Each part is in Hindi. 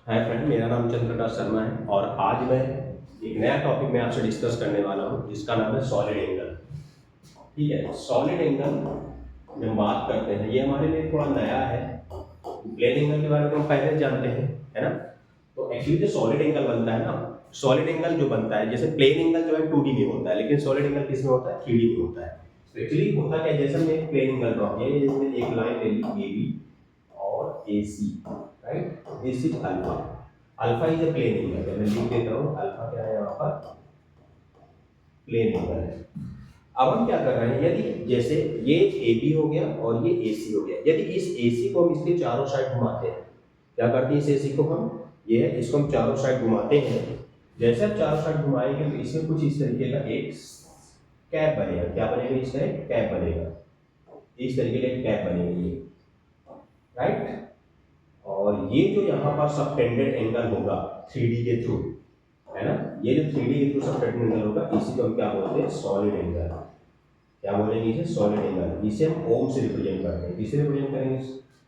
हाय फ्रेंड, मेरा नाम चंद्रप्रकाश शर्मा है और आज मैं एक नया टॉपिक में आपसे डिस्कस करने वाला हूँ जिसका नाम है सॉलिड एंगल। ठीक है, सॉलिड एंगल जब हम बात करते हैं ये हमारे लिए थोड़ा नया है। प्लेन एंगल के बारे में हम पहले जानते हैं, है ना। तो एक्चुअली जो सॉलिड एंगल बनता है ना, सॉलिड एंगल जो बनता है, जैसे प्लेन एंगल जो है 2D में होता है, लेकिन सॉलिड एंगल किस में होता है, 3D में होता है। तो एक्चुअली होता क्या है, जैसे हमने एक प्लेन एंगल ड्रॉ किया, इसमें एक लाइन ले ली AB और AC, right. This is alpha. Alpha is a plane angle, मैं लिख देता हूँ अल्फा क्या है यहाँ पर, प्लेन एंगल है। अब हम क्या कर रहे हैं, यदि जैसे ये AB हो गया और ये AC हो गया, यदि इस AC को हम इसके चारों साइड घुमाते हैं, क्या करते हैं इस AC को हम, ये है, इसको हम चारों साइड घुमाते हैं। जैसे हम चारों साइड घुमाएंगे तो इसमें कुछ इस तरीके का एक कैप बनेगा। क्या बनेगा, इसका एक कैप बनेगा, इस तरीके का एक कैप बनेगी ये, राइट। और ये जो यहाँ पर सबटेंडेड एंगल होगा 3D के थ्रू, है ना, ये जो 3D के थ्रू सबटेंडेड एंगल होगा इसी को हम क्या बोलते हैं, सॉलिड एंगल। क्या बोलेंगे इसे, सॉलिड एंगल। इसे हम ओम से रिप्रेजेंट करते हैं। किससे रिप्रेजेंट करेंगे,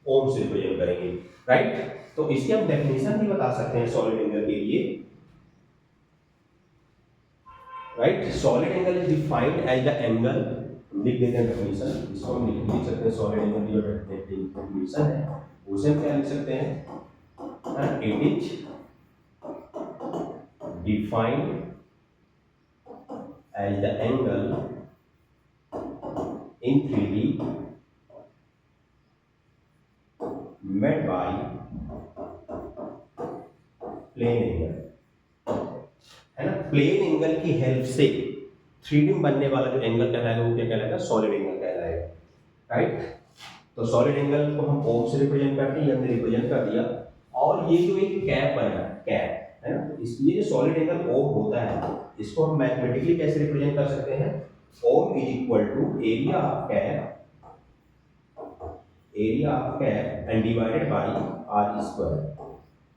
ओम से रिप्रेजेंट करेंगे, राइट। तो इसकी हम डेफिनेशन भी बता सकते हैं सॉलिड एंगल के लिए, right. Solid angle is defined as the angle, लिख देते हैं डेफिनेशन, इसको हम लिख सकते हैं सॉलिड एंगल की जो डेफिनेशन है उसे हम क्या लिख सकते हैं, it is defined as the angle in 3D made by plane angle, है ना। प्लेन एंगल की हेल्प से 3D में बनने वाला जो एंगल कहलाएगा वो क्या कहलाएगा, सॉलिड एंगल कहलाएगा, राइट। तो सॉलिड एंगल को हम ओम से रिप्रेजेंट करते हैं, हमने रिप्रेजेंट कर दिया। और ये जो एक कैप बना है, कैप, है ना, तो इसलिए जो सॉलिड एंगल ओम होता है इसको हम मैथमेटिकली कैसे रिप्रेजेंट कर सकते हैं, ohm is equal to area of cap, area of cap and divided by R square.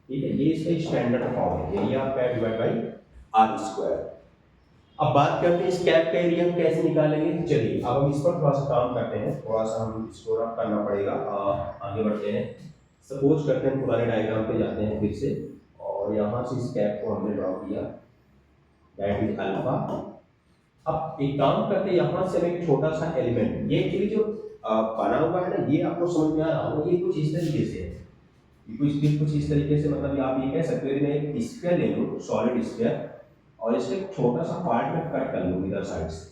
ठीक है, ये इसका स्टैंडर्ड फॉर्म है, area of cap divide by R square. अब बात करते हैं इस कैप का एरिया हम कैसे निकालेंगे। चलिए अब हम इस पर थोड़ा सा काम करते हैं, थोड़ा सा हम इसको रफ करना पड़ेगा। आगे बढ़ते हैं। सपोज करते हैं पुराने डायग्राम पे जाते हैं फिर से, और यहाँ से इस कैप को हमने ड्रॉ किया, दैट इज अल्फा। अब एक काम करते हैं, यहाँ से हम एक छोटा सा एलिमेंट, ये एक्चुअली जो बना हुआ है ना, ये आपको समझ में आ रहा होगा, ये कुछ इस तरीके से है, कुछ इस तरीके से, मतलब आप ये कह सकते हो मैं एक स्फीयर ले लूँ, सॉलिड स्फीयर, और इसके एक छोटा सा पार्ट में कट कर लूँ इधर साइड से।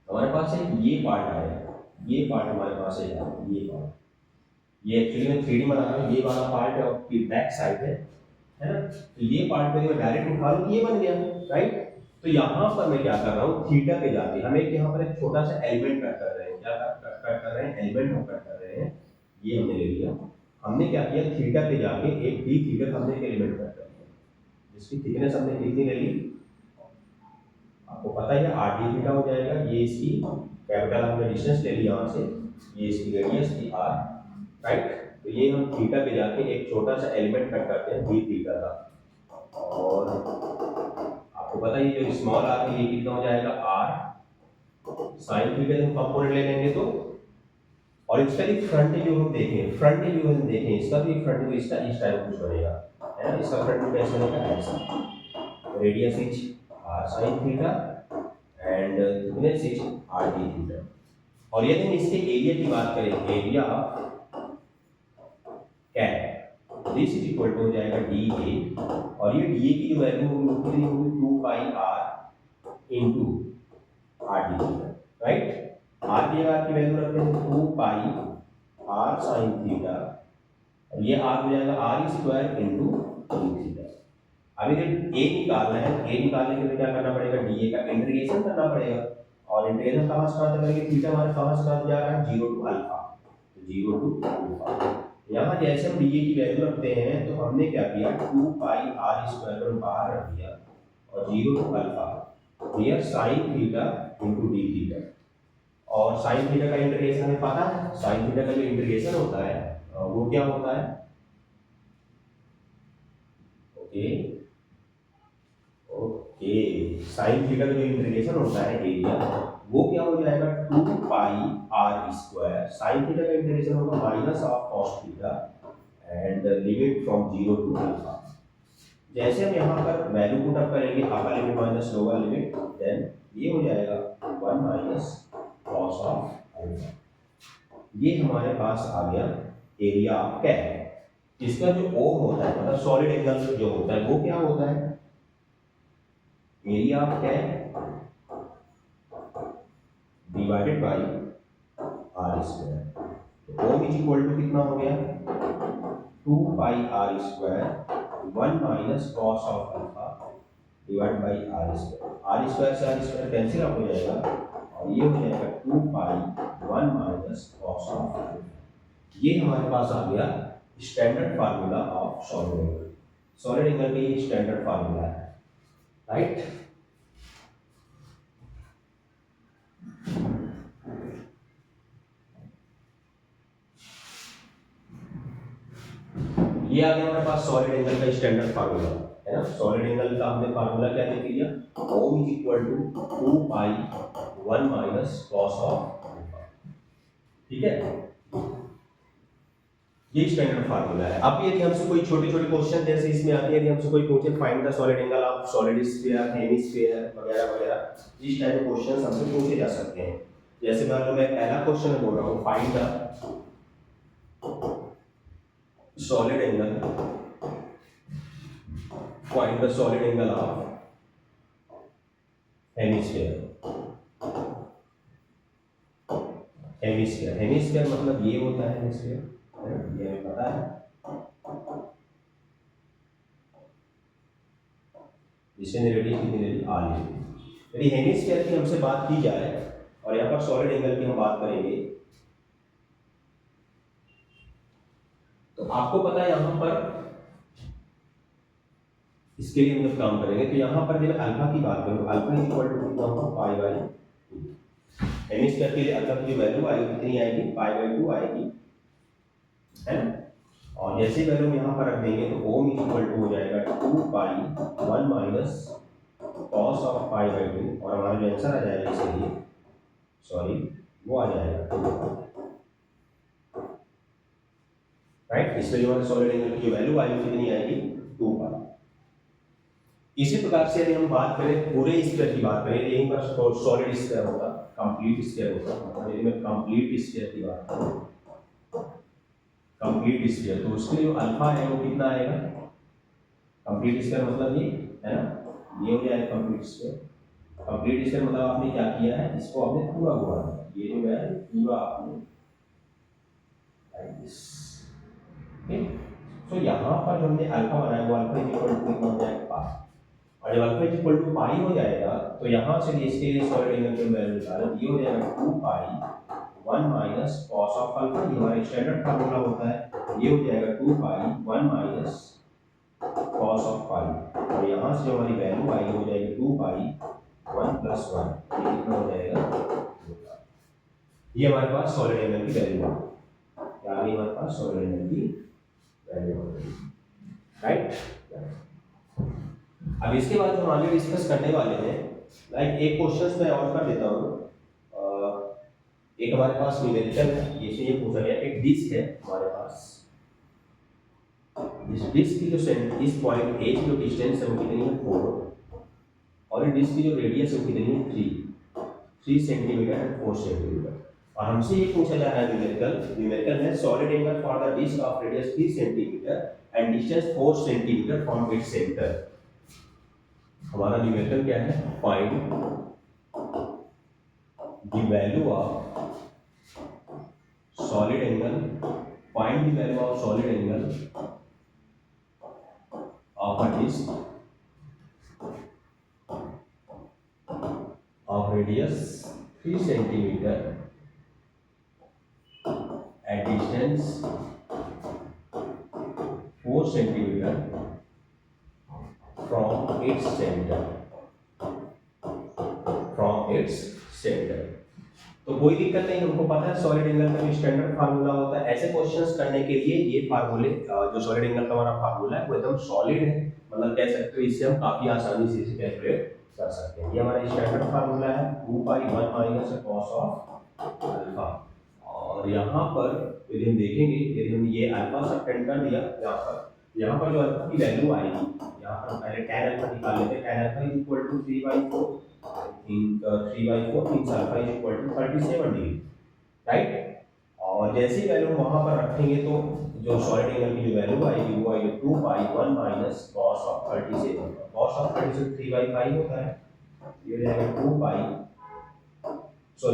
हमारे पास एक ये पार्ट आया, ये पार्ट हमारे पास है, ये पार्ट, ये एक्चुअली मैं 3D बना रहा हूँ, ये वाला पार्ट है बैक साइड है ना। तो ये पार्ट को मैं डायरेक्ट उठा लूँ, ये बन गया, राइट। तो यहाँ पर मैं क्या कर रहा हूँ, थीटा पे जाके हम एक यहाँ पर एक छोटा सा एलिमेंट कट कर रहे हैं। क्या कट कर रहे हैं, एलिमेंट हम कट कर रहे हैं। ये हमने ले लिया, हमने क्या किया, थीटा पे जाके एक डी थीटा का हमने एक एलिमेंट कट कर लिया, जिसकी थिकनेस हमने कितनी ले ली, आपको पता है आर डी थीटा हो जाएगा। ये इसकी कैपिटल हमने डिस्टेंस ले ली यहाँ से, ये इसकी रेडियस थी आर, राइट। तो ये हम थीटा पे जाके एक छोटा सा एलिमेंट कट करते हैं डी थीटा का, और आपको पता है ये जो स्मॉल आर है ये कितना हो जाएगा, आर साइन थीटा जब कंपोनेंट ले लेंगे तो। और इसका भी फ्रंट व्यू हम देखें, फ्रंट व्यू हम देखें, इसका भी फ्रंट व्यू इसका इस टाइप कुछ बनेगा, है ना। इसका फ्रंट व्यू कैसे बनेगा, ऐसा, radius is R sine theta and thickness is R D theta. और यदि हम इसके एरिया की बात करें, area cap, this is equal to हो जाएगा डी ए, और ये डी ए की जो वैल्यू होगी वो कितनी होगी, 2 pi R into R D theta, right. R की जगह की वैल्यू रखते हैं 2 पाई आर साइन थीटा, और ये आर हो जाएगा R square into D theta. अब इधर ए निकालना है, ए निकालने के लिए क्या करना पड़ेगा, डी ए का इंटीग्रेशन करना पड़ेगा। और इंटीग्रेशन कहाँ से कहाँ तक करेंगे, थीटा हमारे कहाँ से कहाँ जा रहा है, 0 टू अल्फा, तो 0 टू अल्फा। यहाँ जैसे हम डी ए की वैल्यू रखते हैं तो हमने क्या किया, 2 पाई आर स्क्वायर को बाहर रख दिया, और 0 to alpha, here sine theta into D theta. और साइन थीटा का इंटीग्रेशन हमें पता है, साइन थीटा का जो इंटीग्रेशन होता है वो क्या होता है, ओके ओके, साइन थीटा का जो इंटीग्रेशन होता है एरिया, वो क्या हो जाएगा, 2 pi R square, sine theta का इंटीग्रेशन होगा minus of cos theta and limit from 0 to alpha. जैसे हम यहाँ पर वैल्यू पुट अप करेंगे upper limit minus lower limit, then ये हो जाएगा 1 माइनस कॉस ऑफ अल्फा। ये हमारे पास आ गया एरिया ऑफ कैप। इसका जो ओम होता है मतलब सॉलिड एंगल जो होता है वो क्या होता है, area of cap divided by R square. तो ओम इज इक्वल टू कितना हो गया, 2 pi R square 1 minus cos of alpha divide by R square. R square से आर स्क्वायर कैंसिल आउट हो जाएगा और ये हो जाएगा 2 pi 1 minus cos of alpha. ये हमारे पास आ गया standard formula of solid angle. Solid angle का ये स्टैंडर्ड फार्मूला है, राइट। ये आ गया हमारे पास सॉलिड एंगल का स्टैंडर्ड फार्मूला, है ना। सॉलिड एंगल का हमने फार्मूला क्या देख लिया, ओम is equal to 2 pi 1 minus cos of alpha, ठीक है। ये स्टैंडर्ड फार्मूला है। अब यदि हमसे कोई छोटे छोटे क्वेश्चन जैसे इसमें आते हैं, यदि हमसे कोई पूछे find the solid angle of solid sphere, hemisphere वगैरह वगैरह, इस टाइप के क्वेश्चन हमसे पूछे जा सकते हैं। जैसे मान लो मैं पहला क्वेश्चन बोल रहा हूँ, find the solid angle, find the solid angle of hemisphere। Hemisphere मतलब ये होता है हेमिस्फीयर, ये हमें पता है, जिसमें रेडियस कितनी ले ली, आर ले ली। यदि हेमिस्फीयर की हमसे बात की जाए और यहाँ पर सॉलिड एंगल की हम बात करेंगे, तो आपको पता है यहाँ पर इसके लिए हम जब काम करेंगे तो यहाँ पर जब अल्फा की बात करूँ, अल्फा इज इक्वल टू कितना होगा, पाई बाई 2। हेमिस्फीयर के लिए अल्फा की जो वैल्यू आएगी कितनी आएगी, पाई बाई 2 आएगी, है ना। और जैसे वैल्यू हम यहाँ पर रख देंगे तो ओम इज इक्वल टू हो जाएगा 2 pi 1 minus cos of pi by 2, और हमारा जो आंसर आ जाएगा इसके लिए, सॉरी, वो आ जाएगा राइट। इसमें जो हमारे सॉलिड एंगल की जो वैल्यू आएगी कितनी आएगी, 2 पाई। इसी प्रकार से यदि हम बात करें पूरे स्फीयर की बात करें, यहीं पर सॉलिड स्फीयर होगा, कंप्लीट स्फीयर होगा, मतलब यदि मैं कंप्लीट स्फीयर की बात करूं, कंप्लीट स्फीयर, तो उसके लिए जो अल्फा है वो कितना आएगा, कंप्लीट स्फीयर मतलब ये है ना, ये हो जाएगा कंप्लीट स्फीयर। कंप्लीट स्फीयर मतलब आपने क्या किया है, इसको आपने पूरा घुमा दिया, ये जो है पूरा आपने ठीक। तो यहाँ पर जो हमने अल्फा बनाया वो अल्फा इज इक्वल टू कितना हो जाएगा, पाई। और जब अल्फा इज इक्वल टू पाई हो जाएगा तो यहाँ से इसके लिए सॉलिड एंगल की वैल्यू निकालें, ये हो जाएगा 2 pi 1 minus cos of alpha, ये हमारा स्टैंडर्ड फार्मूला होता है। ये हो जाएगा 2 पाई 1 माइनस कॉस ऑफ पाई, और यहाँ से जो हमारी वैल्यू आएगी हो जाएगी 2 पाई 1 प्लस 1, ये कितना हो जाएगा, ये हमारे पास सॉलिड एंगल की वैल्यू है। क्या आ गई हमारे पास, सॉलिड एंगल की वैल्यू हो गई, राइट। अब इसके बाद हम आगे डिस्कस करने वाले हैं, लाइक एक क्वेश्चन मैं और कर देता हूँ। एक हमारे पास न्यूमेरिकल है, इसमें ये पूछा गया एक डिस्क है हमारे पास, इस डिस्क की जो इस पॉइंट ए की जो डिस्टेंस है वो कितनी है, 4, और इस डिस्क की जो रेडियस है वो कितनी है, 3 सेंटीमीटर एंड 4 सेंटीमीटर। और हमसे ये पूछा जा रहा है न्यूमेरिकल है solid angle for the disc of radius 3 centimetre and distance 4 centimetre from its centre. हमारा न्यूमेरिकल क्या है, find the value of solid angle, find the value of solid angle of a disc of radius 3 centimetre at distance 4 centimeter from its center, तो कोई दिक्कत नहीं, हमको पता है सॉलिड एंगल का स्टैंडर्ड फार्मूला होता है। ऐसे क्वेश्चंस करने के लिए ये फार्मूले, जो सॉलिड एंगल का हमारा फार्मूला है वो एकदम सॉलिड है, मतलब कह सकते हो इससे हम काफी आसानी से इसे कैलकुलेट कर सकते हैं। ये हमारा स्टैंडर्ड फार्मूला है 2 pi 1 minus cos of alpha, और यहाँ पर यदि हम देखेंगे, यदि हम ये अल्फा सबटेंड कर दिया यहाँ पर जो अल्फा की वैल्यू आएगी, यहाँ पर हम पहले tan अल्फा निकाल लेते हैं। tan alpha is equal to 3/4, इन 3/4 means alpha is equal to 37 degree, right. और जैसी वैल्यू वहाँ पर रखेंगे तो जो सॉलिड एंगल की जो वैल्यू आएगी वो आएगी 2/1 minus cos of 37। cos of 37 3/5 होता है, ये हो जाएगा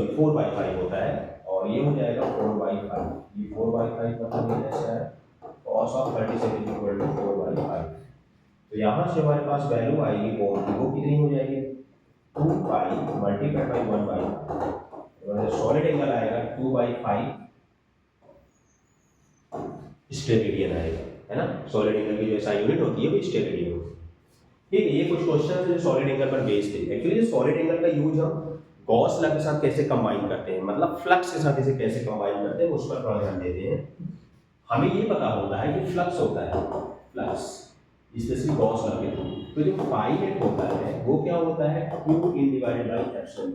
4/5 होता है, और ये हो जाएगा 4/5। ये 4/5 मतलब ये ऐसा है, cos ऑफ 37 इक्वल टू 4/5। तो यहाँ से हमारे पास वैल्यू आएगी ओम की, वो कितनी हो जाएगी 2 मल्टीप्लाइड बाई 1/, सॉलिड एंगल आएगा 2/5 स्टेरेडियन आएगा, है ना। सॉलिड एंगल की जो ऐसा यूनिट होती है वो स्टेरेडियन होती है। ठीक है, ये कुछ क्वेश्चन है जो सॉलिड एंगल पर बेस्ड है। एक्चुअली सॉलिड एंगल का यूज हम गॉस लॉ के साथ कैसे कंबाइन करते हैं, मतलब फ्लक्स के साथ इसे कैसे कंबाइन करते हैं, उस पर थोड़ा ध्यान देते हैं। हमें ये पता होता है कि फ्लक्स होता है, फ्लक्स स्पेशली गॉस लॉ के थ्रू, तो जो फाई नेट होता है वो क्या होता है q in divided by epsilon,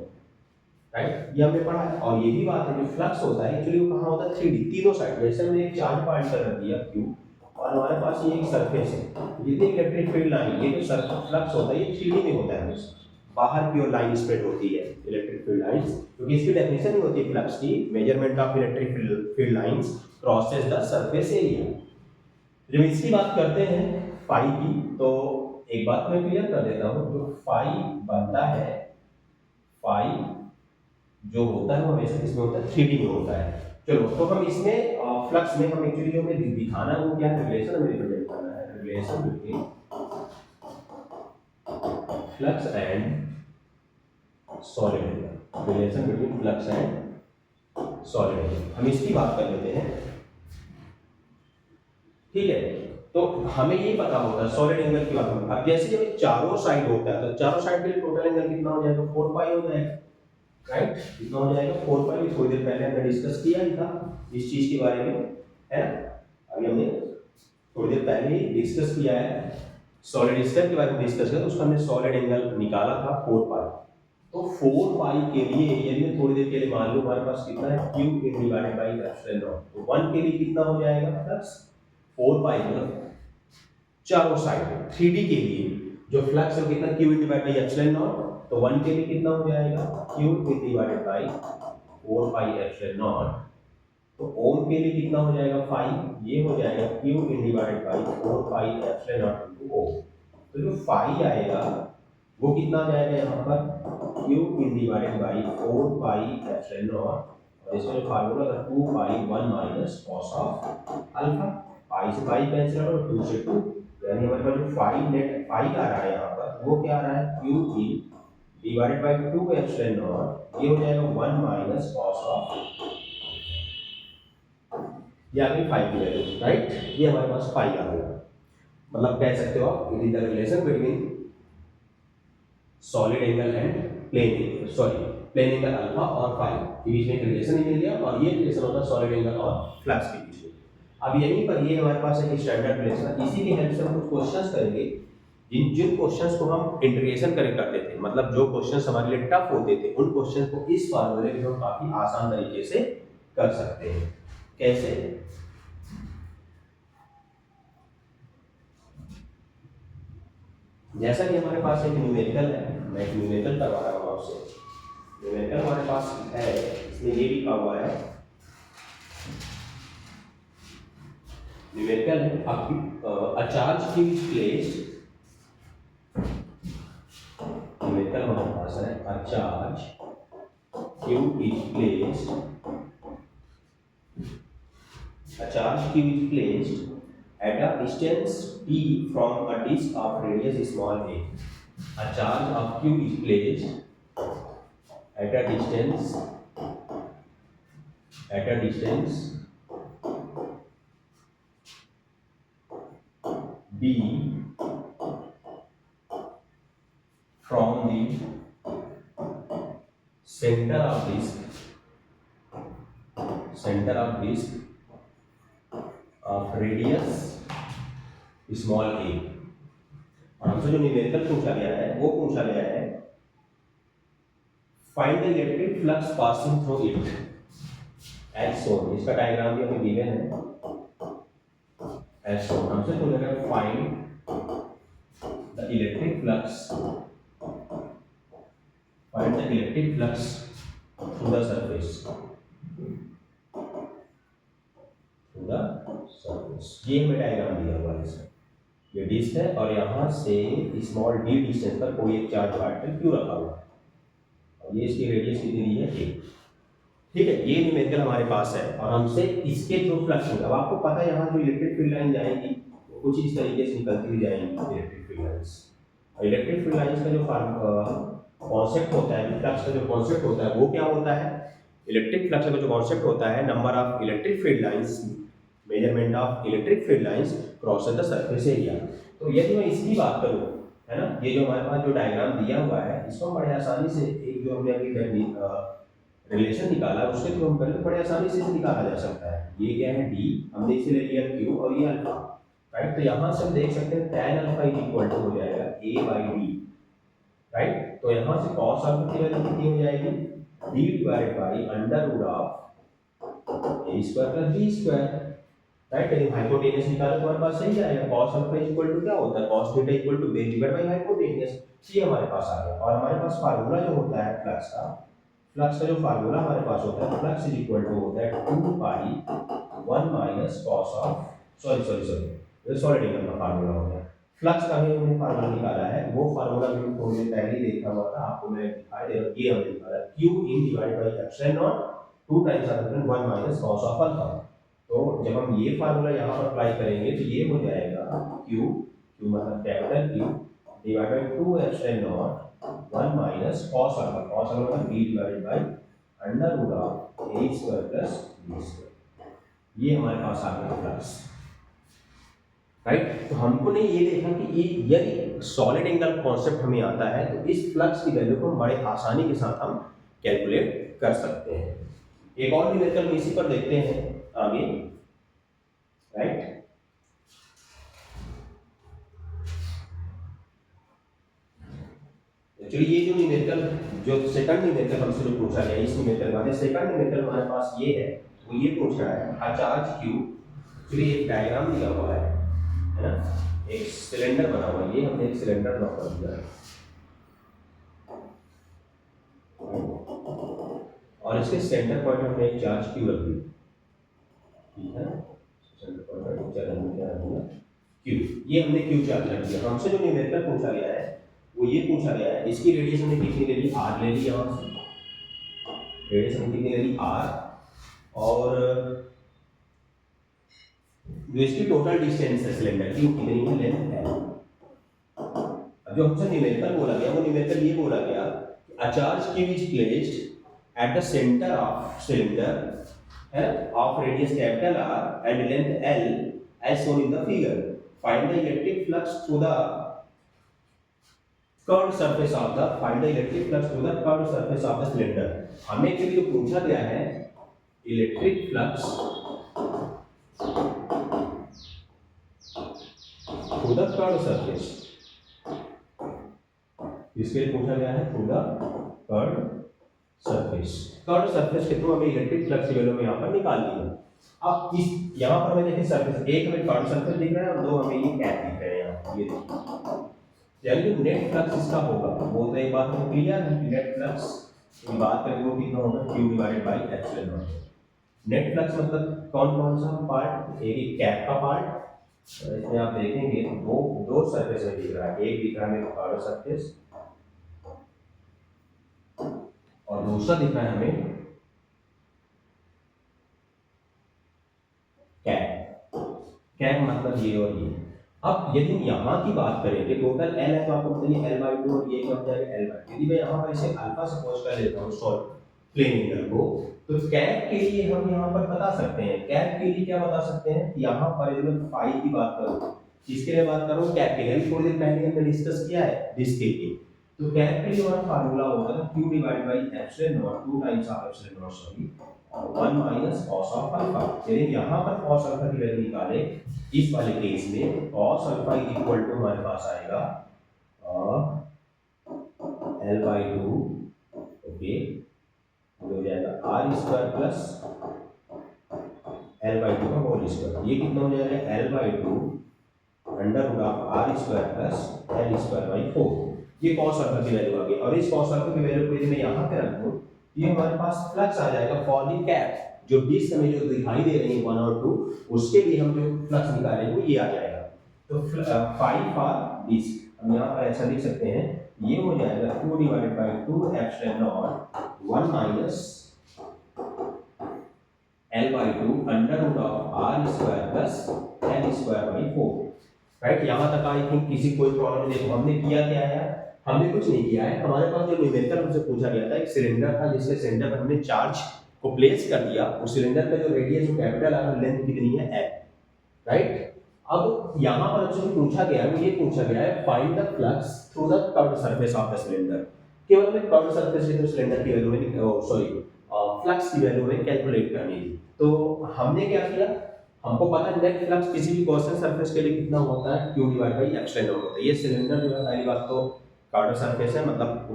right. ये हमने पढ़ा है। और ये भी बात है जो फ्लक्स होता है एक्चुअली वो कहाँ होता है 3D, तीनों साइड। जैसे हमने एक चार्ज पार्टिकल रख दिया q और हमारे पास ये एक सरफेस है, ये इलेक्ट्रिक फील्ड लाइन, ये जो सरफेस फ्लक्स होता है ये 3D में होता है, बाहर की ओर लाइन स्प्रेड होती है इलेक्ट्रिक फील्ड लाइंस, क्योंकि इसकी डेफिनेशन ही होती है फ्लक्स की, measurement of electric field lines crosses the surface area. जब इसकी बात करते हैं फाई की, तो एक बात मैं क्लियर कर देता हूँ, जो फाई बनता है, फाई जो होता है वो हमेशा किसमें होता है 3D में होता है। चलो, तो हम इसमें फ्लक्स में हम एक्चुअली जो हमें दिखाना है वो क्या है, रिलेशन हमें रिप्रेजेंट करना है, relation between flux and solid angle, relation between flux and solid angle, हम इसकी बात कर लेते हैं। ठीक है, तो हमें ये पता होता है सॉलिड एंगल की बात होगी। अब जैसे जब चारों साइड होता है तो चारों साइड के लिए टोटल एंगल कितना हो जाएगा 4 हो जाएगा, राइट। कितना हो जाएगा 4 थोड़ी देर पहले हमने डिस्कस किया ही था इस चीज के बारे में, है ना। अभी हमने थोड़ी देर पहले ही डिस्कस किया है, सॉलिड स्टेप के बारे में डिस्कस किया, तो उसका हमने सॉलिड एंगल निकाला था 4 तो 4 के लिए यदि मैं थोड़ी देर के लिए मान लूं हमारे पास कितना है q in divided by epsilon naught, तो 1 के लिए कितना हो जाएगा प्लस 4 मतलब चारों साइड 3D के लिए जो फ्लक्स है कितना q in divided by epsilon naught, तो 1 के लिए कितना हो जाएगा q in divided by 4 epsilon naught, तो ओम के लिए कितना हो जाएगा फाई, ये हो जाएगा q in divided by 4 epsilon naught into ओम। तो जो फाई आएगा वो कितना आ जाएगा यहाँ पर q in divided by 4 epsilon not, और इसका जो फार्मूला था 2 माइनस cos ऑफ अल्फा, पाई से पाई कैंसिल आउट, 2 से 2, यानी हमारे पास जो फाई नेट फाई आ रहा है यहाँ पर वो क्या आ रहा है q in divided bye 2 epsilon not, ये हो जाएगा 1 माइनस cos ऑफ, ये आ गई फाई की वैल्यू, राइट। ये हमारे पास फाई आ गया, मतलब कह सकते हो आप it is the relation between solid angle and plane angle, plane angle alpha और फाई के बीच में एक रिलेशन ही मिल गया, और ये रिलेशन होता है सॉलिड एंगल और फ्लक्स के बीच में। अब यहीं पर ये हमारे पास एक स्टैंडर्ड रिलेशन, इसी की हेल्प से हम कुछ क्वेश्चंस करेंगे, जिन क्वेश्चंस को हम इंटीग्रेशन करते थे, मतलब जो क्वेश्चंस हमारे लिए टफ होते थे उन क्वेश्चंस को इस फार्मूले में हम काफी आसान तरीके से कर सकते हैं। कैसे? जैसा कि हमारे पास एक न्यूमेरिकल है, मैं एक न्यूमेरिकल करवा रहा हूँ आपसे। न्यूमेरिकल हमारे पास है, इसमें ये लिखा हुआ है, न्यूमेरिकल है आपकी अ चार्ज की प्लेस, न्यूमेरिकल हमारे पास है अ charge q is placed, a charge q is placed at a distance t from a disk of radius small a. A charge of q is placed at a distance b from the center of disk of radius small a। और हमसे जो न्यूमेरिकल पूछा गया है वो पूछा गया है find the electric flux passing through it, as shown, इसका डायग्राम भी हमें गिवन है एज सोन। हमसे पूछा गया find the electric flux, find the electric flux through the surface, through the surface. ये हमें डायग्राम दिया हुआ है इसका, ये डिस्क है और यहाँ से स्मॉल डी डिस्टेंस पर कोई एक चार्ज पार्टिकल क्यों रखा हुआ है, और ये इसकी रेडियस कितनी दी है ए। ठीक है, ये न्यूमेरिकल हमारे पास है और हमसे इसके थ्रू फ्लक्स होगा। अब आपको पता है यहाँ जो इलेक्ट्रिक फील्ड लाइन जाएगी वो कुछ इस तरीके से निकलती हुई जाएगी इलेक्ट्रिक फील्ड लाइंस। और इलेक्ट्रिक फील्ड लाइंस का जो कॉन्सेप्ट होता है, फ्लक्स का जो कॉन्सेप्ट होता है वो क्या होता है, इलेक्ट्रिक फ्लक्स का जो कॉन्सेप्ट होता है, number of electric field lines, measurement of electric field lines cross the surface area. तो यदि मैं इसकी बात करूँ, है ना, ये जो हमारे पास जो डायग्राम दिया हुआ है इसको बड़े आसानी से एक जो हमने अभी रिलेशन निकाला उसके थ्रू हम पहले बड़े आसानी से इसे निकाला जा सकता है। ये क्या है डी, हमने इसे ले लिया क्यू और ये अल्फा, राइट। तो यहाँ से हम देख सकते हैं tan alpha is equal to हो जाएगा a बाई डी, राइट। तो यहाँ से cos अल्फा की वैल्यू कितनी हो जाएगी, d divided by under root of a square plus b square, right. यदि हाइपोटेनस निकालो तो हमारे पास सही आएगा, cos alpha is equal to क्या होता है, cos theta equal to base divide by hypotenuse, ये हमारे पास आ गया। और हमारे पास फार्मूला जो होता है फ्लक्स का, फ्लक्स का जो फार्मूला हमारे पास होता है, फ्लक्स इज इक्वल टू होता है 2 pi 1 minus cos of sorry ये सॉलिड एंगल का फार्मूला होता है। फ्लक्स का भी हमने फार्मूला निकाला है, वो फार्मूला भी थोड़ी देर पहले ही देखा हुआ था, आपको मैं दिखाई दे रहा हूं। ये हमने निकाला q in divided by epsilon not 2 times of 1 minus cos of alpha. तो जब हम ये फार्मूला यहाँ पर अप्लाई करेंगे तो ये हो जाएगा q, q मतलब capital Q divide by 2 epsilon naught 1 minus cos alpha, cos alpha b divided by under root of a square plus b square. ये हमारे पास आ गया फ्लक्स, राइट। तो हमको ने ये देखा कि ये यदि सॉलिड एंगल कॉन्सेप्ट हमें आता है तो इस फ्लक्स की वैल्यू को बड़े आसानी के साथ हम कैलकुलेट कर सकते हैं। एक और न्यूमेरिकल इसी पर देखते हैं आगे, राइट। एक्चुअली ये जो न्यूमेरिकल, जो सेकंड न्यूमेरिकल हमसे जो पूछा गया इस न्यूमेरिकल में, सेकंड न्यूमेरिकल हमारे पास ये है, वो ये पूछ रहा है अ चार्ज q, एक्चुअली एक डायग्राम दिया हुआ है ना, एक सिलेंडर बना हुआ है, ये हमने एक सिलेंडर ड्रॉ कर दिया है और इसके सेंटर पॉइंट में हमने एक चार्ज q रख दिया, ठीक है। सेंटर पॉइंट चार्ज हमने क्या रख दिया q, ये हमने q चार्ज रख दिया। हमसे जो न्यूमेरिकल पूछा गया है वो ये पूछा गया है, इसकी रेडियस हमने कितनी ले ली, r ले ली, यहाँ से रेडियस हमने कितनी ले ली r, और जो इसकी टोटल डिस्टेंस है सिलेंडर की वो कितनी है, लेंथ है। अब जो हमसे न्यूमेरिकल बोला गया वो न्यूमेरिकल ये बोला गया कि a charge q is placed at the centre of cylinder है of radius capital R and length L as shown in the figure. Find the electric flux through the curved surface of the cylinder. हमें के लिए पूछा गया है electric flux through the curved surface, इसके लिए पूछा गया है through the curved surface. Curved surface के थ्रू हमें इलेक्ट्रिक फ्लक्स की वैल्यू में यहाँ पर निकाल ली है। अब इस यहाँ पर हमें देखिए सरफेस, एक हमें कर्व्ड सरफेस दिख रहा है और दो हमें ये कैप दिख रहे हैं यहाँ, ये देखिए। यानी जो नेट फ्लक्स इसका होगा वो तो एक बात हमें क्लियर है कि नेट फ्लक्स की बात करें वो कितना होगा, q divided by epsilon not. Net flux मतलब कौन कौन सा पार्ट, एक कैप का पार्ट, इसमें आप देखेंगे दो सरफेस में दिख रहा है, एक दिख रहा है हमें कर्व्ड सरफेस और दूसरा दिख रहा है हमें कैप। कैप मतलब ये और ये। अब यदि हम यहाँ की बात करेंगे टोटल L है तो आपको बताइए L/2 और ये क्या हो जाएगा L/2। यदि मैं यहाँ पर इसे अल्फा सपोज कर लेता हूँ सॉल्व प्लेन एंगल को, तो कैप के लिए हम यहाँ पर बता सकते हैं, कैप के लिए क्या बता सकते हैं, यहाँ पर यदि मैं फाई की बात करूँ, किसके लिए बात करूँ, कैप के लिए। थोड़ी देर पहले हमने डिस्कस किया है डिस्क के लिए। तो कैप के लिए हमारा फार्मूला होगा q divided by epsilon not 2 times of epsilon not sorry 1 minus cos of alpha. यदि यहाँ पर cos अल्फा की वैल्यू निकाले इस वाले केस में cos alpha is equal to हमारे पास आएगा L/2 ओके, हो जाएगा r square plus L by two का होल स्क्वायर। ये कितना हो जाएगा, L by two under root of R square plus L square by 4। ये कॉस अल्फा की वैल्यू आ गई, और इस कॉस अल्फा की वैल्यू को यदि मैं यहाँ पे रख दूँ, ये हमारे पास फ्लक्स आ जाएगा फॉर दी कैप, जो डिस्क में जो दिखाई दे रही है 1 और 2, उसके लिए हम जो फ्लक्स निकालेंगे ये आ जाएगा। तो 5 फॉर डिस्क हम यहाँ पर ऐसा लिख सकते हैं, ये हो जाएगा 2 divided by 2 epsilon naught 1 minus L by two under root of R square plus L square by 4। Right, यहाँ तक आई थिंक किसी कोई प्रॉब्लम नहीं। देखो हमने किया क्या है, हमने कुछ नहीं किया है। हमारे पास जो न्यूमेरिकल हमसे पूछा गया था, एक सिलेंडर था जिसके सेंटर पर हमने चार्ज को प्लेस कर दिया, उस सिलेंडर का जो रेडियस जो कैपिटल है, लेंथ कितनी है एल। राइट, अब यहाँ पर हमसे पूछा गया है, ये पूछा गया है find the flux through the curved surface of the cylinder. केवल हमें कर्व्ड सरफेस के सिलेंडर की वैल्यू में फ्लक्स की वैल्यू में कैलकुलेट करनी थी। तो हमने क्या किया, हमको पता है नेट फ्लक्स किसी भी गॉसियन सरफेस के लिए कितना होता है, q divide by epsilon not होता है। ये सिलेंडर जो है पहली बात तो कर्व्ड सरफेस है, मतलब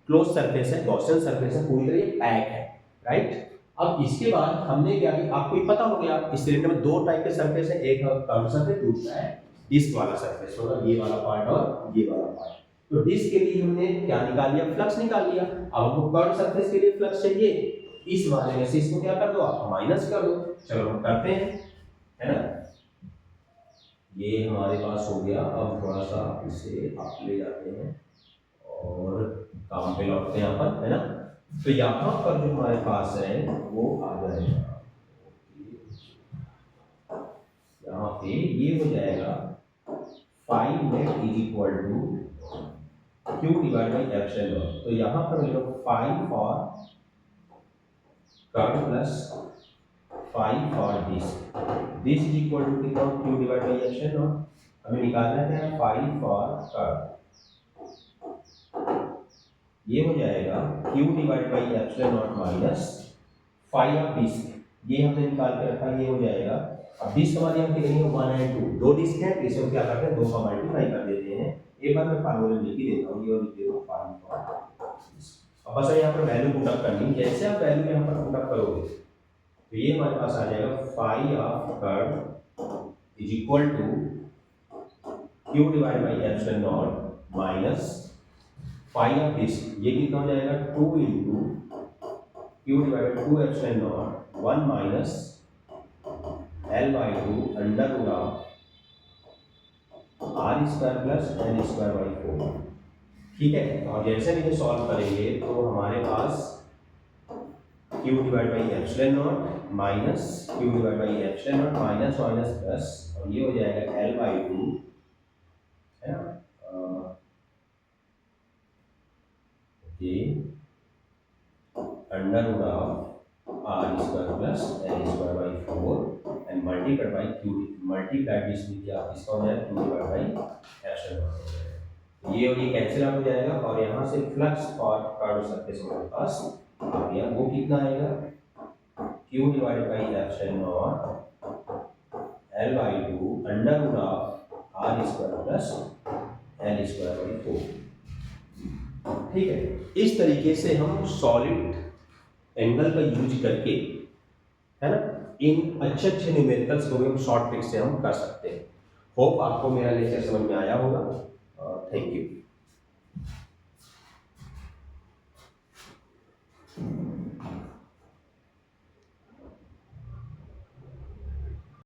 क्लोज सरफेस है, गॉसियन सरफेस है, पूरी तरह ये पैक है। राइट, अब इसके बाद हमने क्या किया, आपको पता हो गया इस सिलेंडर में दो टाइप के सरफेस है, एक कर्व्ड सरफेस, दूसरा है डिस्क वाला सरफेस, मतलब ये वाला पार्ट और ये वाला पार्ट। तो डिस्क के लिए हमने क्या निकाल लिया, फ्लक्स निकाल लिया। अब हमको कर्व्ड सरफेस के लिए फ्लक्स चाहिए, इस वाले में से इसको क्या कर दो, आप माइनस कर दो। चलो हम करते हैं, है ना। ये हमारे पास हो गया। अब थोड़ा सा इसे आप ले जाते हैं और काम पे लौटते हैं यहाँ पर, है ना। तो यहाँ पर जो हमारे पास है वो आ जाएगा, यहाँ पे ये हो जाएगा 5 net is equal to q divide by epsilon naught. तो यहाँ पर हम लोग 5 for curve plus 5 for this is equal to कितना, q divide by epsilon naught. हमें निकालना है 5 फॉर कर्व, ये हो जाएगा q divide by epsilon naught minus 5 of disc, ये हमने निकाल के रखा, ये हो जाएगा। अब डिस्क हमारी हम कितनी है, 1 एंड 2, दो डिस्क है, इसे क्या करते हैं, 2 का मल्टीप्लाई कर देते हैं। एक बार मैं फार्मूला लिख ही देता हूँ, ये लिख देता हूँ 5 फॉर। अब बस यहाँ पर वैल्यू पुट अप करनी है। जैसे आप वैल्यू यहाँ पर पुट अप करोगे तो ये हमारे पास आ जाएगा 5 of curve is equal to q divide by epsilon naught minus 5 of disc, ये कितना हो जाएगा 2 into q divide by 2 epsilon naught 1 minus L by two under root of R square plus L square by 4। ठीक है, और जैसे भी ये सॉल्व करेंगे तो हमारे पास q divide by epsilon naught minus q divide by epsilon naught minus minus plus, और ये हो जाएगा l बाई 2, है ना, okay, under root of R square plus L square by 4 and multiplied by q, multiplied इसमें क्या, इसका हो जाएगा q divide by epsilon naught हो जाएगा। ये और ये कैंसिल आउट हो जाएगा, और यहाँ से फ्लक्स फॉर कर्व्ड सरफेस हमारे पास आ गया। वो कितना आएगा, q divided by epsilon naught l by 2 under root of R square plus L square by 4। ठीक है, इस तरीके से हम सॉलिड एंगल का यूज करके, है ना, इन अच्छे अच्छे न्यूमेरिकल्स को भी हम शॉर्ट ट्रिक से हम कर सकते हैं। होप आपको मेरा लेक्चर समझ में आया होगा। Thank you.